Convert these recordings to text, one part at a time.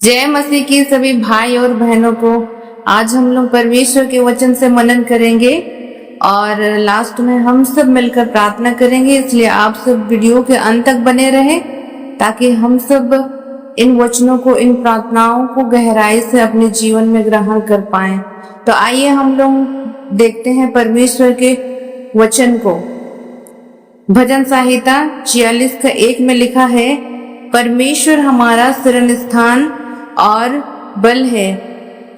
जय मसीह की सभी भाई और बहनों को। आज हम लोग परमेश्वर के वचन से मनन करेंगे और लास्ट में हम सब मिलकर प्रार्थना करेंगे। इसलिए आप सब वीडियो के अंत तक बने रहें ताकि हम सब इन वचनों को, इन प्रार्थनाओं को गहराई से अपने जीवन में ग्रहण कर पाएं। तो आइए हम लोग देखते हैं परमेश्वर के वचन को। भजन संहिता 46 का 1 में लिखा है, परमेश्वर हमारा शरण स्थान और बल है,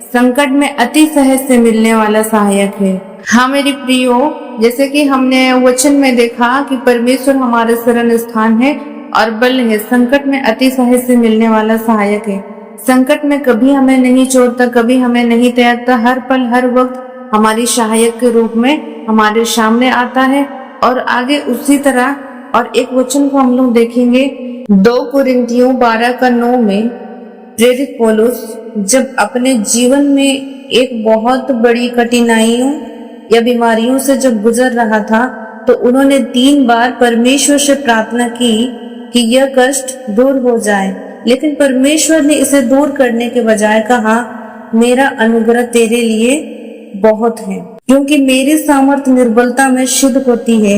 संकट में अति सहज से मिलने वाला सहायक है। हाँ मेरी प्रियो, जैसे कि हमने वचन में देखा कि परमेश्वर हमारा शरण स्थान है और बल है, संकट में अति सहज से मिलने वाला सहायक है। संकट में कभी हमें नहीं छोड़ता, कभी हमें नहीं त्यागता, हर पल हर वक्त हमारी सहायक के रूप में हमारे सामने आता है। और आगे उसी तरह और एक वचन को हम लोग देखेंगे 2 कुरिन्थियों 12 का 9 में प्रेरित पौलुस जब अपने जीवन में एक बहुत बड़ी कठिनाइयों या बीमारियों से जब गुजर रहा था तो उन्होंने 3 बार परमेश्वर से प्रार्थना की कि यह कष्ट दूर हो जाए, लेकिन परमेश्वर ने इसे दूर करने के बजाय कहा, मेरा अनुग्रह तेरे लिए बहुत है, क्योंकि मेरी सामर्थ्य निर्बलता में सिद्ध होती है।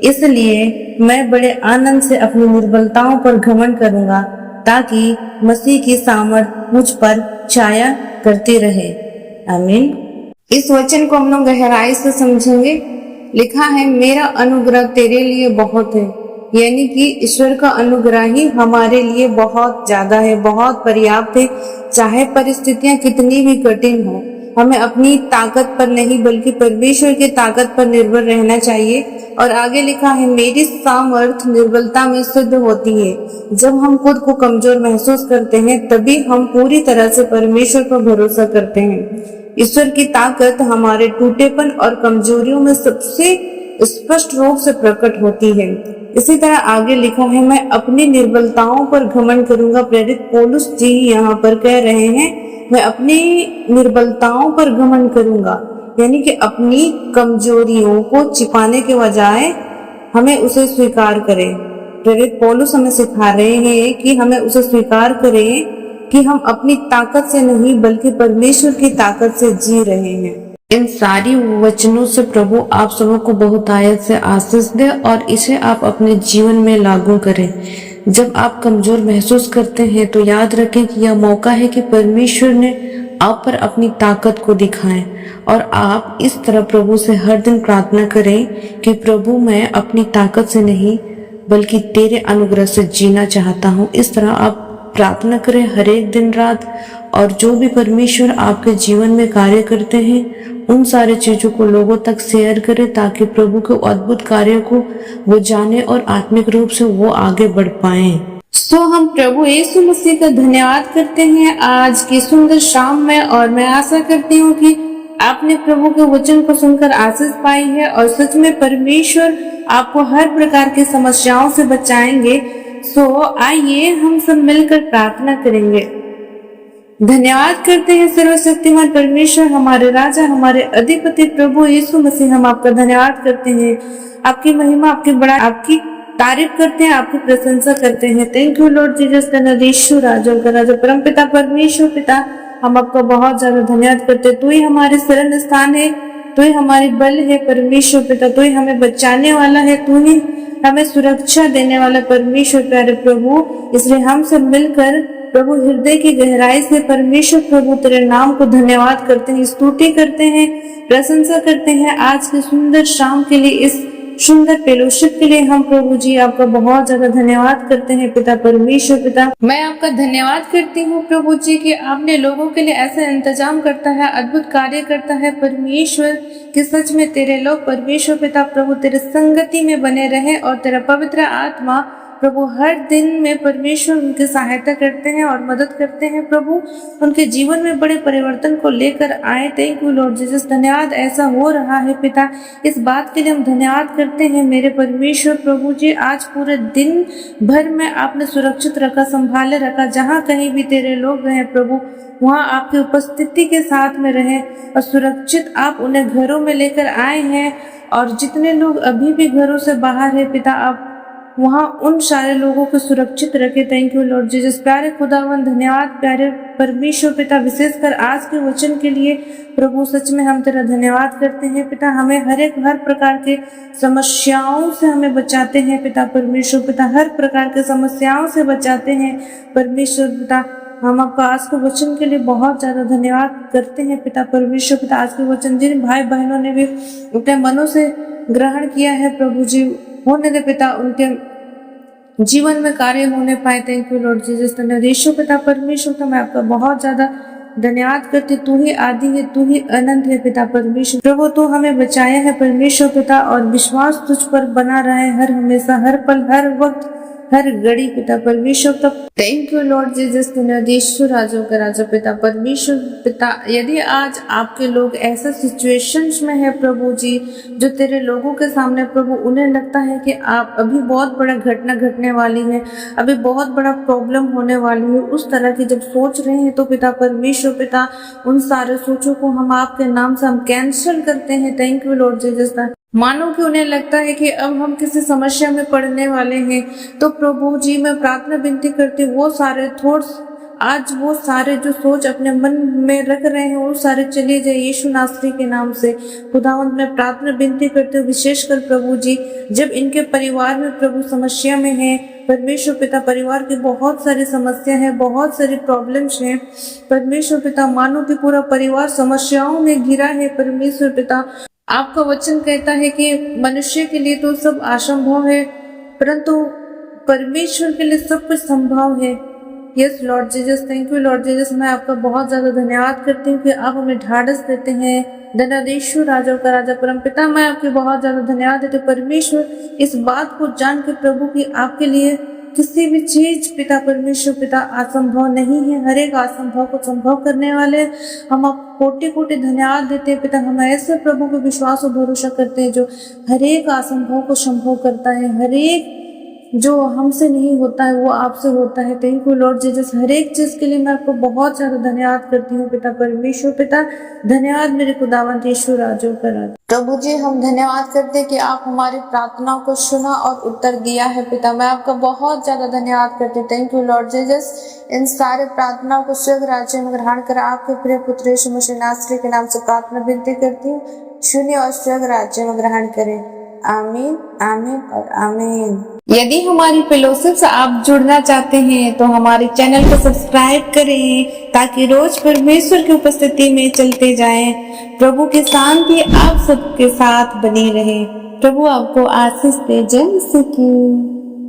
इसलिए मैं बड़े आनंद से अपनी निर्बलताओं पर घमंड करूंगा ताकि मसीह की सामर्थ मुझ पर छाया करती रहे। आमीन। इस वचन को हम लोग गहराई से समझेंगे। लिखा है, मेरा अनुग्रह तेरे लिए बहुत है, यानी कि ईश्वर का अनुग्रह ही हमारे लिए बहुत ज्यादा है, बहुत पर्याप्त है। चाहे परिस्थितियां कितनी भी कठिन हो, हमें अपनी ताकत पर नहीं बल्कि परमेश्वर की ताकत पर निर्भर रहना चाहिए। और आगे लिखा है, मेरी सामर्थ्य निर्बलता में सिद्ध होती है। जब हम खुद को कमजोर महसूस करते हैं तभी हम पूरी तरह से परमेश्वर पर भरोसा करते हैं। ईश्वर की ताकत हमारे टूटेपन और कमजोरियों में सबसे स्पष्ट रूप से प्रकट होती है। इसी तरह आगे लिखा है, मैं अपनी निर्बलताओं पर घमंड करूंगा। प्रेरित पौलुस जी यहाँ पर कह रहे हैं, मैं अपनी निर्बलताओं पर घमंड करूंगा, यानी कि अपनी कमजोरियों को छिपाने के बजाय हमें उसे स्वीकार करें। प्रेरित पौलुस हमें सिखा रहे हैं कि हमें उसे स्वीकार करें कि हम अपनी ताकत से नहीं बल्कि परमेश्वर की ताकत से जी रहे हैं। इन सारी वचनों से प्रभु आप सबों को बहुतायत से आशीष दे और इसे आप अपने जीवन में लागू करें। जब आप कमजोर महसूस करते हैं तो याद रखें कि यह मौका है कि परमेश्वर ने आप पर अपनी ताकत को दिखाएं और आप इस तरह प्रभु से हर दिन प्रार्थना करें कि प्रभु, मैं अपनी ताकत से नहीं बल्कि तेरे अनुग्रह से जीना चाहता हूँ। इस तरह आप प्रार्थना करें हर एक दिन रात, और जो भी परमेश्वर आपके जीवन में कार्य करते हैं उन सारे चीजों को लोगों तक शेयर करें ताकि प्रभु के अद्भुत कार्य को वो जाने और आत्मिक रूप से वो आगे बढ़ पाए। हम प्रभु यीशु मसीह का धन्यवाद करते हैं आज की सुंदर शाम में, और मैं आशा करती हूँ कि आपने प्रभु के वचन को सुनकर आशीष पाई है और सच में परमेश्वर आपको हर प्रकार की समस्याओं से बचाएंगे। आइए हम सब मिलकर प्रार्थना करेंगे। धन्यवाद करते हैं सर्वशक्तिमान परमेश्वर, हमारे राजा, हमारे अधिपति प्रभु यीशु मसीह, हम आपका धन्यवाद करते हैं। आपकी महिमा, आपकी बड़ाई, आपकी तारीफ करते हैं, आपकी प्रशंसा करते हैं। थैंक यू लॉर्ड जीसस धन्यवाद राजा का राजा परम पिता परमेश्वर पिता, हम आपका बहुत ज्यादा धन्यवाद करते हैं। तू ही हमारे शरण स्थान है, तू ही हमारी बल है परमेश्वर पिता, तू ही हमें बचाने वाला है, तू ही हमें सुरक्षा देने वाला परमेश्वर प्यारे प्रभु। इसलिए हम सब मिलकर प्रभु हृदय की गहराई से परमेश्वर प्रभु तेरे नाम को धन्यवाद करते हैं, स्तुति करते हैं, प्रशंसा करते हैं आज की सुंदर शाम के लिए, इस सुंदर फेलोशिप के लिए हम प्रभु जी आपका बहुत ज्यादा धन्यवाद करते हैं पिता परमेश्वर पिता। मैं आपका धन्यवाद करती हूँ प्रभु जी कि आपने लोगों के लिए ऐसा इंतजाम करता है, अद्भुत कार्य करता है परमेश्वर, कि सच में तेरे लोग परमेश्वर पिता प्रभु तेरे संगति में बने रहे और तेरा पवित्र आत्मा प्रभु हर दिन में परमेश्वर उनकी सहायता करते हैं और मदद करते हैं। प्रभु उनके जीवन में बड़े परिवर्तन को लेकर आए। थैंक यू लॉर्ड जीसस, धन्यवाद ऐसा हो रहा है पिता, इस बात के लिए हम धन्यवाद करते हैं मेरे परमेश्वर प्रभु जी। आज पूरे दिन भर में आपने सुरक्षित रखा, संभाले रखा, जहाँ कहीं भी तेरे लोग रहे प्रभु वहाँ आपकी उपस्थिति के साथ में रहे और सुरक्षित आप उन्हें घरों में लेकर आए हैं। और जितने लोग अभी भी घरों से बाहर है पिता, आप वहाँ उन सारे लोगों को सुरक्षित रखे। Thank you Lord Jesus. प्यारे खुदावन धन्यवाद, प्यारे परमेश्वर पिता, विशेषकर आज के वचन के लिए प्रभु सच में हम तेरा धन्यवाद करते हैं पिता। हमें हर प्रकार के समस्याओं से हमें बचाते हैं पिता परमेश्वर पिता, हर प्रकार के समस्याओं से बचाते हैं परमेश्वर पिता। हम आपका आज के वचन के लिए बहुत ज्यादा धन्यवाद करते हैं पिता परमेश्वर पिता। आज के वचन जिन भाई बहनों ने भी अपने मनों से ग्रहण किया है प्रभु जी, होने दे पिता, उनके जीवन में कार्य होने पाए। Thank you Lord Jesus. धन्यवाद यीशु पिता परमेश्वर का मैं आपका बहुत ज्यादा धन्यवाद करती। तू ही आदि है, तू ही अनंत है पिता परमेश्वर। प्रभु तू हमें बचाया है परमेश्वर पिता, और विश्वास तुझ पर बना रहे हर हमेशा, हर पल, हर वक्त, हर घड़ी पिता परमेश्वर तक। Thank you Lord Jesus. धन्यवाद यीशु राजों का राजा पिता परमेश्वर पिता। यदि आज आपके लोग ऐसा सिचुएशंस में है प्रभु जी, जो तेरे लोगों के सामने प्रभु, उन्हें लगता है कि आप अभी बहुत बड़ा घटना घटने वाली है, अभी बहुत बड़ा प्रॉब्लम होने वाली है, उस तरह की जब सोच रहे हैं तो पिता परमेश्वर पिता, उन सारे सोचों को हम आपके नाम से हम कैंसिल करते हैं। Thank you Lord Jesus. मानो कि उन्हें लगता है कि अब हम किसी समस्या में पड़ने वाले हैं, तो प्रभु जी मैं प्रार्थना विनती करती हूँ, वो सारे थॉट्स, आज वो सारे जो सोच अपने मन में रख रहे हैं, वो सारे चले जाए यीशु नासरी के नाम से। खुदावंद मैं प्रार्थना विनती करती हूँ, विशेषकर प्रभु जी जब इनके परिवार में प्रभु समस्या में है परमेश्वर पिता, परिवार की बहुत सारी समस्या है, बहुत सारी प्रॉब्लम्स हैं परमेश्वर पिता, मानो कि पूरा परिवार समस्याओं में घिरा है परमेश्वर पिता। आपका वचन कहता है कि मनुष्य के लिए तो सब असंभव है, परंतु परमेश्वर के लिए सब कुछ संभव है। Yes Lord Jesus. Thank you Lord Jesus. मैं आपका बहुत ज्यादा धन्यवाद करती हूँ कि आप हमें ढाढ़स देते हैं। धन्यवाद यीशु राजा का राजा परम पिता, मैं आपके बहुत ज्यादा धन्यवाद देती हूँ परमेश्वर, इस बात को जान के प्रभु की आपके लिए किसी भी चीज पिता परमेश्वर पिता असंभव नहीं है। हर एक असंभव को संभव करने वाले हम आप कोटि कोटि धन्यवाद देते हैं पिता। हम ऐसे प्रभु पे विश्वास और भरोसा करते हैं जो हर एक असंभव को संभव करता है, हर एक जो हमसे नहीं होता है वो आपसे होता है। Thank you Lord Jesus. हर एक चीज के लिए मैं आपको बहुत ज्यादा धन्यवाद करती हूँ पिता परमेश्वर पिता। धन्यवाद मेरे खुदावंत यीशु राजों का राजा। प्रभु जी हम धन्यवाद करते हैं कि आप हमारी प्रार्थनाओं को सुना और उत्तर दिया है पिता। मैं आपका बहुत ज्यादा धन्यवाद करती हूँ। Thank you Lord Jesus. इन सारे प्रार्थनाओं को स्वर्ग राज्य में ग्रहण कर आपके प्रिय पुत्र यीशु मसीह नासरी के नाम से प्रार्थना विनती करती हूँ, सुनिए और स्वर्ग राज्य में ग्रहण करें। आमीन, आमीन और आमीन। यदि हमारी फेलोशिप से आप जुड़ना चाहते हैं तो हमारे चैनल को सब्सक्राइब करें, ताकि रोज परमेश्वर की उपस्थिति में चलते जाएं। प्रभु की शांति आप सबके साथ बनी रहे। प्रभु आपको आशीष दे। जय मसीह की।